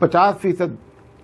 50%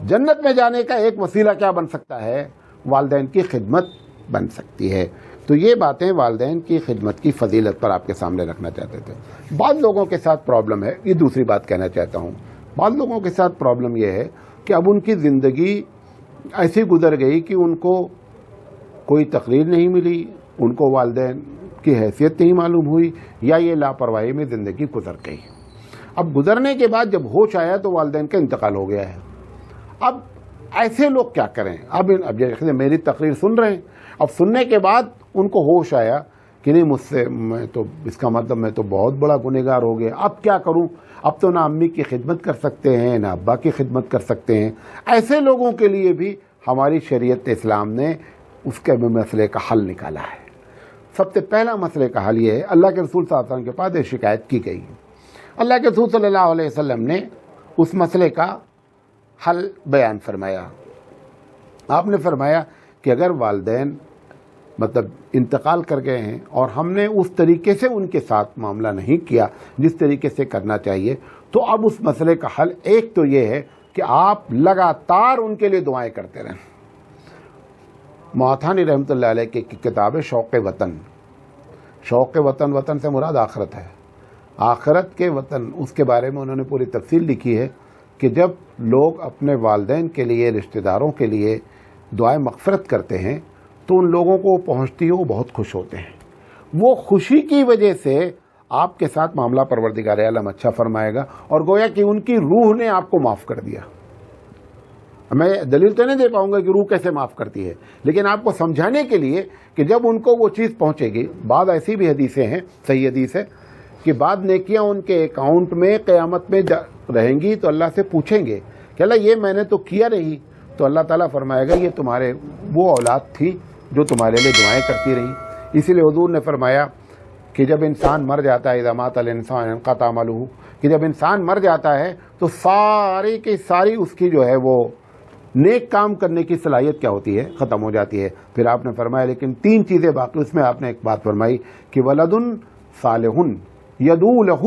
جنت میں جانے کا ایک وسیلہ کیا بن سکتا ہے؟ والدین کی خدمت بن سکتی ہے. تو یہ باتیں والدین کی خدمت کی فضیلت پر آپ کے سامنے رکھنا چاہتے تھے. بعض لوگوں کے ساتھ پرابلم ہے، یہ دوسری بات کہنا چاہتا ہوں، بعض لوگوں کے ساتھ پرابلم یہ ہے کہ اب ان کی زندگی ایسی گزر گئی کہ ان کو کوئی تقریر نہیں ملی، ان کو والدین کی حیثیت نہیں معلوم ہوئی، یا یہ لاپرواہی میں زندگی گزر گئی. اب گزرنے کے بعد جب ہوش آیا تو والدین کا انتقال ہو گیا ہے. اب ایسے لوگ کیا کریں؟ اب جیسے میری تقریر سن رہے ہیں، اب سننے کے بعد ان کو ہوش آیا کہ نہیں، مجھ سے میں تو اس کا مطلب میں تو بہت بڑا گنہگار ہو گیا، اب کیا کروں؟ اب تو نہ امی کی خدمت کر سکتے ہیں نہ ابا کی خدمت کر سکتے ہیں. ایسے لوگوں کے لیے بھی ہماری شریعت اسلام نے اس کے مسئلے کا حل نکالا ہے. سب سے پہلا مسئلے کا حل یہ ہے، اللہ کے رسول صلی اللہ علیہ وسلم کے پاس ایک شکایت کی گئی. اللہ کے رسول صلی اللہ علیہ وسلم نے اس مسئلے کا حل بیان فرمایا. آپ نے فرمایا کہ اگر والدین مطلب انتقال کر گئے ہیں اور ہم نے اس طریقے سے ان کے ساتھ معاملہ نہیں کیا جس طریقے سے کرنا چاہیے، تو اب اس مسئلے کا حل ایک تو یہ ہے کہ آپ لگاتار ان کے لیے دعائیں کرتے رہیں. مواتھانی رحمۃ اللہ علیہ کی کتاب ہے شوق وطن. شوق وطن، وطن سے مراد آخرت ہے، آخرت کے وطن، اس کے بارے میں انہوں نے پوری تفصیل لکھی ہے کہ جب لوگ اپنے والدین کے لیے، رشتہ داروں کے لیے دعائیں مغفرت کرتے ہیں تو ان لوگوں کو پہنچتی ہے، وہ بہت خوش ہوتے ہیں. وہ خوشی کی وجہ سے آپ کے ساتھ معاملہ پروردگار عالم اچھا فرمائے گا، اور گویا کہ ان کی روح نے آپ کو معاف کر دیا. میں دلیل تو نہیں دے پاؤں گا کہ روح کیسے معاف کرتی ہے، لیکن آپ کو سمجھانے کے لیے کہ جب ان کو وہ چیز پہنچے گی. بعض ایسی بھی حدیثیں ہیں، صحیح حدیث ہے، کہ بعد نیکیاں ان کے اکاؤنٹ میں قیامت میں رہیں گی تو اللہ سے پوچھیں گے کہ اللہ یہ میں نے تو کیا نہیں، تو اللہ تعالیٰ فرمائے گا یہ تمہارے وہ اولاد تھی جو تمہارے لیے دعائیں کرتی رہی. اسی لیے حضور نے فرمایا کہ جب انسان مر جاتا ہے، اذا مات الانسان انقطع عملہ، کہ جب انسان مر جاتا ہے تو ساری کی ساری اس کی جو ہے وہ نیک کام کرنے کی صلاحیت کیا ہوتی ہے؟ ختم ہو جاتی ہے. پھر آپ نے فرمایا لیکن 3 چیزیں باقی. اس میں آپ نے ایک بات فرمائی کہ ولد صالح یدعو لہ،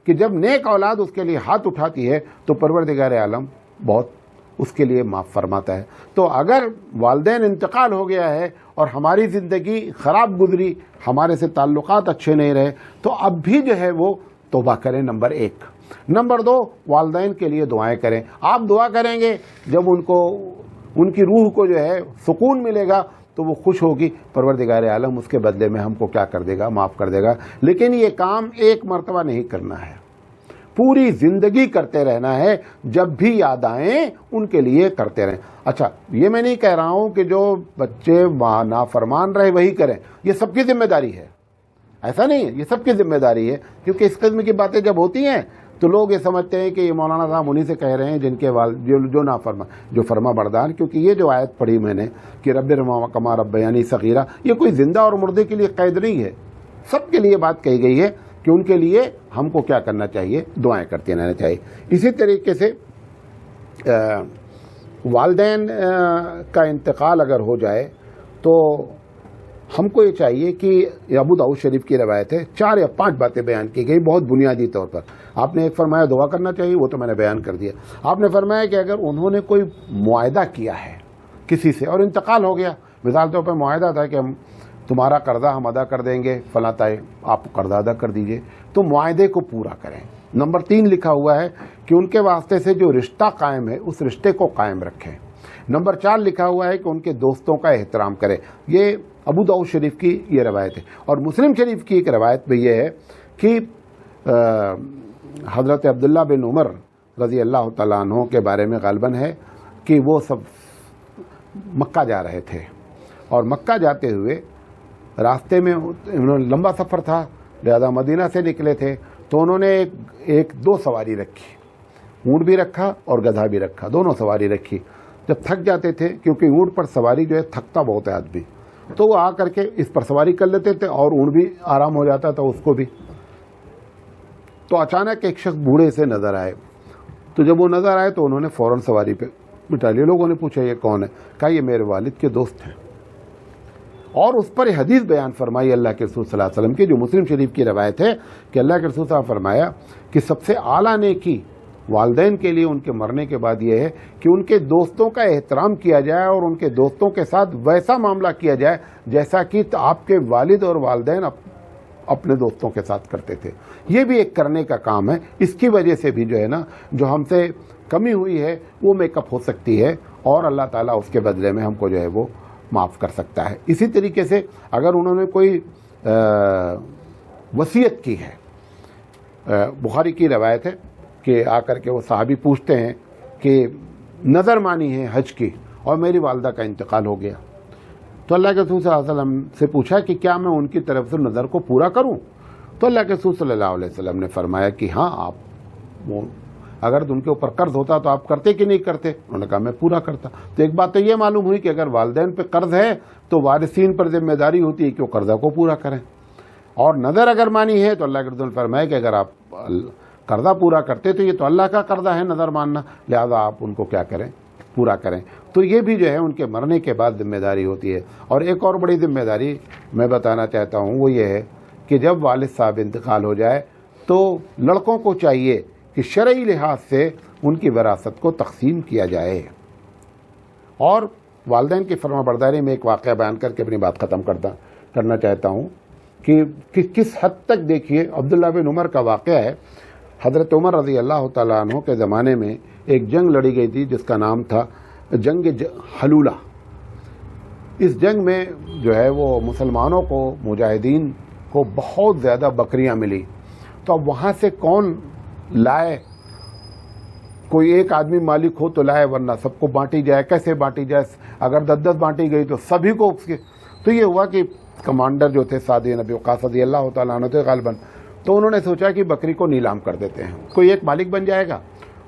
کہ جب نیک اولاد اس کے لیے ہاتھ اٹھاتی ہے تو پروردگار عالم بہت اس کے لیے معاف فرماتا ہے. تو اگر والدین انتقال ہو گیا ہے اور ہماری زندگی خراب گزری، ہمارے سے تعلقات اچھے نہیں رہے، تو اب بھی جو ہے وہ توبہ کریں، نمبر 1. نمبر 2، والدین کے لیے دعائیں کریں. آپ دعا کریں گے، جب ان کی روح کو جو ہے سکون ملے گا تو وہ خوش ہوگی، پروردگار عالم اس کے بدلے میں ہم کو کیا کر دے گا؟ معاف کر دے گا. لیکن یہ کام ایک مرتبہ نہیں کرنا ہے، پوری زندگی کرتے رہنا ہے. جب بھی یاد آئیں ان کے لیے کرتے رہیں. اچھا، یہ میں نہیں کہہ رہا ہوں کہ جو بچے نافرمان رہے وہی کریں، یہ سب کی ذمہ داری ہے، ایسا نہیں ہے، یہ سب کی ذمہ داری ہے. کیونکہ اس قسم کی باتیں جب ہوتی ہیں تو لوگ یہ سمجھتے ہیں کہ یہ مولانا صاحب انہی سے کہہ رہے ہیں جن کے جو فرما بردار. کیونکہ یہ جو آیت پڑھی میں نے کہ رب ارحمہما کما ربیانی صغیرہ، یہ کوئی زندہ اور مردے کے لیے قید نہیں ہے، سب کے لیے بات کہی گئی ہے کہ ان کے لیے ہم کو کیا کرنا چاہیے؟ دعائیں کرتے رہنا چاہیے. اسی طریقے سے والدین کا انتقال اگر ہو جائے تو ہم کو یہ چاہیے کہ ابو داؤد شریف کی روایت ہے، 4 یا 5 باتیں بیان کی گئی بہت بنیادی طور پر. آپ نے ایک فرمایا دعا کرنا چاہیے، وہ تو میں نے بیان کر دیا. آپ نے فرمایا کہ اگر انہوں نے کوئی معاہدہ کیا ہے کسی سے اور انتقال ہو گیا، مثال طور پر معاہدہ تھا کہ ہم تمہارا قرضہ ہم ادا کر دیں گے، فلاں تاریخ آپ قرضہ ادا کر دیجئے، تو معاہدے کو پورا کریں. نمبر 3 لکھا ہوا ہے کہ ان کے واسطے سے جو رشتہ قائم ہے اس رشتے کو قائم رکھیں. نمبر 4 لکھا ہوا ہے کہ ان کے دوستوں کا احترام کریں. یہ ابو داؤد شریف کی یہ روایت ہے. اور مسلم شریف کی ایک روایت بھی یہ ہے کہ حضرت عبداللہ بن عمر رضی اللہ تعالیٰ عنہ کے بارے میں غالباً ہے کہ وہ سب مکہ جا رہے تھے، اور مکہ جاتے ہوئے راستے میں انہوں نے لمبا سفر تھا، لہذا مدینہ سے نکلے تھے، تو انہوں نے ایک 2 سواری رکھی، اونٹ بھی رکھا اور گدھا بھی رکھا، دونوں سواری رکھی. جب تھک جاتے تھے، کیونکہ اونٹ پر سواری جو ہے تھکتا بہت ہے آدمی، تو وہ آ کر کے اس پر سواری کر لیتے تھے اور اونٹ بھی آرام ہو جاتا تھا اس کو بھی. تو اچانک ایک شخص بوڑھے سے نظر آئے، تو جب وہ نظر آئے تو انہوں نے فوراً سواری پہ بٹھا لی. لوگوں نے پوچھا یہ کون ہے؟ کہا یہ میرے والد کے دوست ہیں. اور اس پر حدیث بیان فرمائی اللہ کے رسول صلی اللہ علیہ وسلم کی، جو مسلم شریف کی روایت ہے کہ اللہ کے رسول صلی اللہ علیہ وسلم فرمایا کہ سب سے اعلیٰ نیکی والدین کے لیے ان کے مرنے کے بعد یہ ہے کہ ان کے دوستوں کا احترام کیا جائے اور ان کے دوستوں کے ساتھ ویسا معاملہ کیا جائے جیسا کہ آپ کے والد اور والدین اپنے دوستوں کے ساتھ کرتے تھے. یہ بھی ایک کرنے کا کام ہے. اس کی وجہ سے بھی جو ہے نا جو ہم سے کمی ہوئی ہے وہ میک اپ ہو سکتی ہے اور اللہ تعالیٰ اس کے بدلے میں ہم کو جو ہے وہ معاف کر سکتا ہے. اسی طریقے سے اگر انہوں نے کوئی وصیت کی ہے, بخاری کی روایت ہے کہ آ کر کے وہ صحابی پوچھتے ہیں کہ نظر مانی ہے حج کی اور میری والدہ کا انتقال ہو گیا, تو اللہ کے رسول صلی اللہ علیہ وسلم سے پوچھا کہ کیا میں ان کی طرف سے نظر کو پورا کروں؟ تو اللہ کے رسول صلی اللہ علیہ وسلم نے فرمایا کہ ہاں, آپ اگر ان کے اوپر قرض ہوتا تو آپ کرتے کہ نہیں کرتے؟ انہوں نے کہا میں پورا کرتا. تو ایک بات تو یہ معلوم ہوئی کہ اگر والدین پہ قرض ہے تو وارثین پر ذمہ داری ہوتی ہے کہ وہ قرضہ کو پورا کریں, اور نظر اگر مانی ہے تو اللہ کے رسول نے فرمایا کہ اگر آپ قرضہ پورا کرتے تو یہ تو اللہ کا قرضہ ہے نظر ماننا, لہذا آپ ان کو کیا کریں, پورا کریں. تو یہ بھی جو ہے ان کے مرنے کے بعد ذمہ داری ہوتی ہے. اور ایک اور بڑی ذمہ داری میں بتانا چاہتا ہوں وہ یہ ہے کہ جب والد صاحب انتقال ہو جائے تو لڑکوں کو چاہیے کہ شرعی لحاظ سے ان کی وراثت کو تقسیم کیا جائے. اور والدین کی فرما برداری میں ایک واقعہ بیان کر کے اپنی بات ختم کرنا چاہتا ہوں کہ کس حد تک دیکھیے عبداللہ بن عمر کا واقعہ ہے. حضرت عمر رضی اللہ تعالیٰ عنہ کے زمانے میں ایک جنگ لڑی گئی تھی جس کا نام تھا جنگ حلولہ. اس جنگ میں جو ہے وہ مسلمانوں کو, مجاہدین کو بہت زیادہ بکریاں ملی. تو اب وہاں سے کون لائے؟ کوئی ایک آدمی مالک ہو تو لائے, ورنہ سب کو بانٹی جائے. کیسے بانٹی جائے؟ اگر 10 بانٹی گئی تو سبھی کو اس کے. تو یہ ہوا کہ کمانڈر جو تھے سعد بن ابی وقاص رضی اللہ تعالیٰ عنہ تھے غالباً, تو انہوں نے سوچا کہ بکری کو نیلام کر دیتے ہیں, کوئی ایک مالک بن جائے گا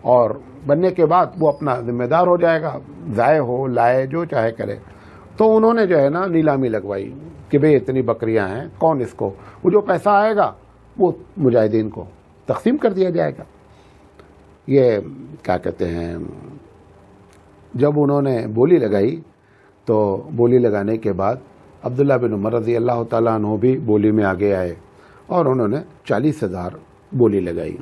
اور بننے کے بعد وہ اپنا ذمہ دار ہو جائے گا, ضائع ہو لائے جو چاہے کرے. تو انہوں نے جو ہے نا نیلامی لگوائی کہ بھئی اتنی بکریاں ہیں, کون اس کو, وہ جو پیسہ آئے گا وہ مجاہدین کو تقسیم کر دیا جائے گا. یہ کیا کہتے ہیں, جب انہوں نے بولی لگائی تو بولی لگانے کے بعد عبداللہ بن عمر رضی اللہ تعالیٰ عنہ بھی بولی میں آگے آئے اور انہوں نے 40,000 بولی لگائی.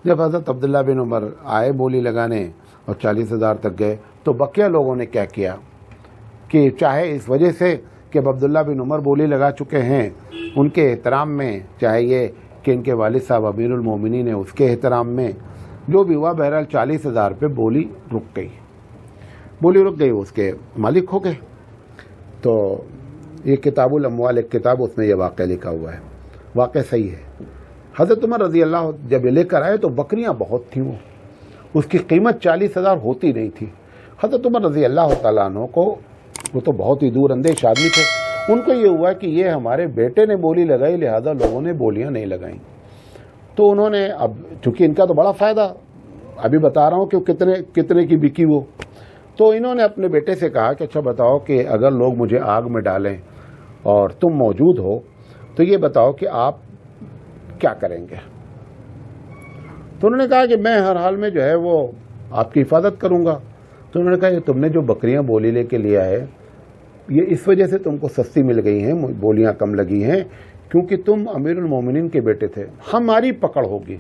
جب حضرت عبداللہ بن عمر آئے بولی لگانے اور 40,000 تک گئے تو بقیہ لوگوں نے کیا کیا کہ چاہے اس وجہ سے کہ اب عبداللہ بن عمر بولی لگا چکے ہیں ان کے احترام میں, چاہے یہ کہ ان کے والد صاحب امیر المومنین ہیں اس کے احترام میں, جو بھی ہوا بہرحال 40,000 پہ بولی رک گئی. بولی رک گئی, اس کے مالک ہو گئے. تو یہ کتاب الاموال ایک کتاب, اس میں یہ واقعہ لکھا ہوا ہے, واقع صحیح ہے. حضرت عمر رضی اللہ جب لے کر آئے تو بکریاں بہت تھیں, وہ اس کی قیمت 40,000 ہوتی نہیں تھی. حضرت عمر رضی اللہ تعالیٰ عنہ کو, وہ تو بہت ہی دور اندیش آدمی تھے, ان کو یہ ہوا کہ یہ ہمارے بیٹے نے بولی لگائی لہذا لوگوں نے بولیاں نہیں لگائیں. تو انہوں نے, اب چونکہ ان کا تو بڑا فائدہ, ابھی بتا رہا ہوں کہ کتنے کی بکی وہ, تو انہوں نے اپنے بیٹے سے کہا کہ اچھا بتاؤ کہ اگر لوگ مجھے آگ میں ڈالیں اور تم موجود ہو تو یہ بتاؤ کہ آپ کیا کریں گے؟ تو انہوں نے کہا کہ میں ہر حال میں جو ہے وہ آپ کی حفاظت کروں گا. تو انہوں نے کہا کہ تم نے جو بکریاں بولی لے کے لیا ہے یہ اس وجہ سے تم کو سستی مل گئی ہیں, بولیاں کم لگی ہیں کیونکہ تم امیر المومنین کے بیٹے تھے, ہماری پکڑ ہوگی,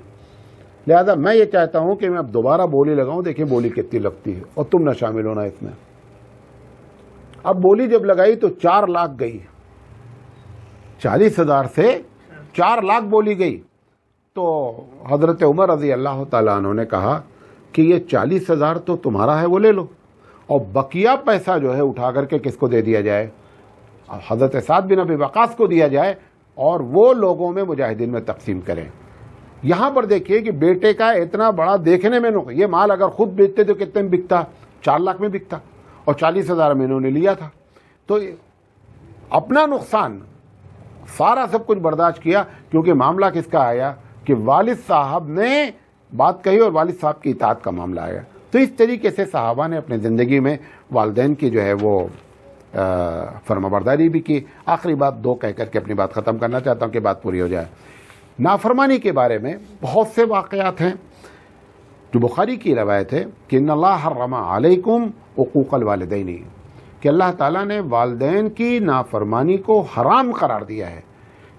لہذا میں یہ چاہتا ہوں کہ میں اب دوبارہ بولی لگاؤں, دیکھیں بولی کتنی لگتی ہے اور تم نہ شامل ہونا اس میں. اب بولی جب لگائی تو 4 لاکھ گئی, 40,000 سے 4 لاکھ بولی گئی. تو حضرت عمر رضی اللہ تعالیٰ عنہ نے کہا کہ یہ 40,000 تو تمہارا ہے, وہ لے لو, اور بقیہ پیسہ جو ہے اٹھا کر کے کس کو دے دیا جائے؟ حضرت سعد بن ابی وقاص کو دیا جائے اور وہ لوگوں میں مجاہدین میں تقسیم کریں. یہاں پر دیکھیے کہ بیٹے کا اتنا بڑا دیکھنے میں, یہ مال اگر خود بیچتے تو کتنے میں بکتا؟ 4 لاکھ میں بکتا, اور 40,000 میں انہوں نے لیا تھا. تو اپنا نقصان سارا سب کچھ برداشت کیا, کیونکہ معاملہ کس کا آیا کہ والد صاحب نے بات کہی اور والد صاحب کی اطاعت کا معاملہ آیا. تو اس طریقے سے صحابہ نے اپنی زندگی میں والدین کی جو ہے وہ فرما برداری بھی کی. آخری بات 2 کہہ کر کے اپنی بات ختم کرنا چاہتا ہوں کہ بات پوری ہو جائے. نافرمانی کے بارے میں بہت سے واقعات ہیں جو بخاری کی روایت ہے کہ ان اللہ حرم علیکم عقوق الوالدین, کہ اللہ تعالیٰ نے والدین کی نافرمانی کو حرام قرار دیا ہے.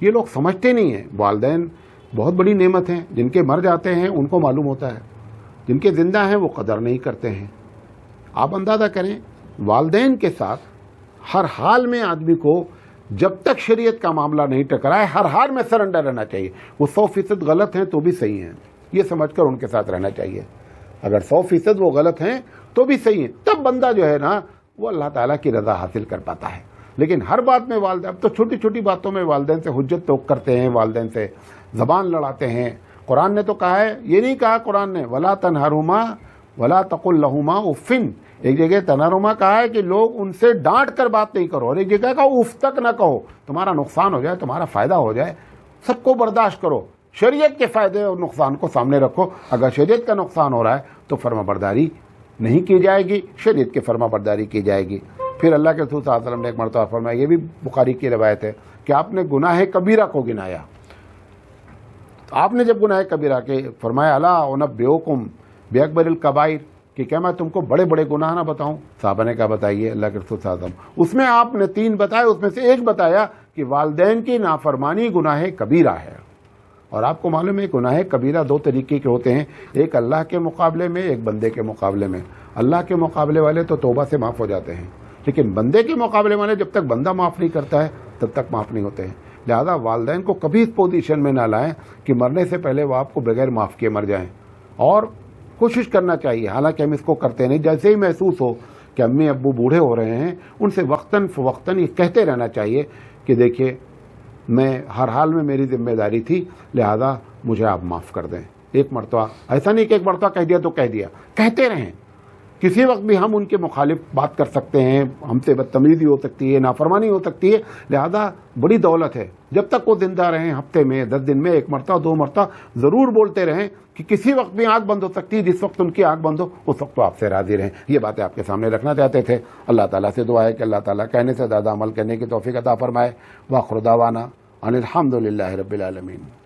یہ لوگ سمجھتے نہیں ہیں, والدین بہت بڑی نعمت ہیں, جن کے مر جاتے ہیں ان کو معلوم ہوتا ہے, جن کے زندہ ہیں وہ قدر نہیں کرتے ہیں. آپ اندازہ کریں والدین کے ساتھ ہر حال میں آدمی کو جب تک شریعت کا معاملہ نہیں ٹکرائے ہر حال میں سرنڈر رہنا چاہیے. وہ 100% غلط ہیں تو بھی صحیح ہیں یہ سمجھ کر ان کے ساتھ رہنا چاہیے. اگر 100% وہ غلط ہیں تو بھی صحیح ہیں, تب بندہ جو ہے نا وہ اللہ تعالیٰ کی رضا حاصل کر پاتا ہے. لیکن ہر بات میں والدین, اب تو چھوٹی چھوٹی باتوں میں والدین سے حجت توق کرتے ہیں, والدین سے زبان لڑاتے ہیں. قرآن نے تو کہا ہے, یہ نہیں کہا قرآن نے ولا تنہرہما ولا تقل لہما اف. ایک جگہ تنہرہما کہا ہے کہ لوگ ان سے ڈانٹ کر بات نہیں کرو, اور ایک جگہ کہا اف تک نہ کہو, تمہارا نقصان ہو جائے تمہارا فائدہ ہو جائے, سب کو برداشت کرو. شریعت کے فائدے اور نقصان کو سامنے رکھو. اگر شریعت کا نقصان ہو رہا ہے تو فرما برداری نہیں کی جائے گی, شریعت کی فرما برداری کی جائے گی. پھر اللہ کے رسول صلی اللہ علیہ وسلم نے ایک مرتبہ فرمایا, یہ بھی بخاری کی روایت ہے, کہ آپ نے گناہ کبیرہ کو گنایا. آپ نے جب گناہ کبیرہ کے فرمایا الا انبئکم باکبر الکبائر, کہ کیا میں تم کو بڑے بڑے گناہ نہ بتاؤں؟ صحابہ نے کہا بتائیے اللہ کے رسول صلی اللہ علیہ وسلم. اس میں آپ نے 3 بتائے, اس میں سے ایک بتایا کہ والدین کی نافرمانی گناہ کبیرہ ہے. اور آپ کو معلوم ہے گناہ کبیرہ 2 طریقے کے ہوتے ہیں, ایک اللہ کے مقابلے میں, ایک بندے کے مقابلے میں. اللہ کے مقابلے والے تو توبہ سے معاف ہو جاتے ہیں, لیکن بندے کے مقابلے والے جب تک بندہ معاف نہیں کرتا ہے تب تک معاف نہیں ہوتے ہیں. لہذا والدین کو کبھی اس پوزیشن میں نہ لائیں کہ مرنے سے پہلے وہ آپ کو بغیر معاف کیے مر جائیں. اور کوشش کرنا چاہیے, حالانکہ ہم اس کو کرتے نہیں, جیسے ہی محسوس ہو کہ امی ابو بوڑھے ہو رہے ہیں ان سے وقتاً فوقتاً یہ کہتے رہنا چاہیے کہ دیکھیے میں ہر حال میں میری ذمہ داری تھی, لہذا مجھے آپ معاف کر دیں. ایک مرتبہ ایسا نہیں کہ ایک مرتبہ کہہ دیا تو کہہ دیا, کہتے رہیں. کسی وقت بھی ہم ان کے مخالف بات کر سکتے ہیں, ہم سے بدتمیزی ہو سکتی ہے, نافرمانی ہو سکتی ہے, لہذا بڑی دولت ہے جب تک وہ زندہ رہیں, ہفتے میں 10 دن میں 1 مرتبہ 2 مرتبہ ضرور بولتے رہیں کہ کسی وقت بھی آنکھ بند ہو سکتی ہے, جس وقت ان کی آنکھ بند ہو اس وقت تو آپ سے راضی رہیں. یہ باتیں آپ کے سامنے رکھنا چاہتے تھے. اللہ تعالیٰ سے دعا ہے کہ اللہ تعالیٰ کہنے سے زیادہ عمل کرنے کی توفیق عطا فرمائے. وآخر دعوانا ان الحمد للہ رب العالمین.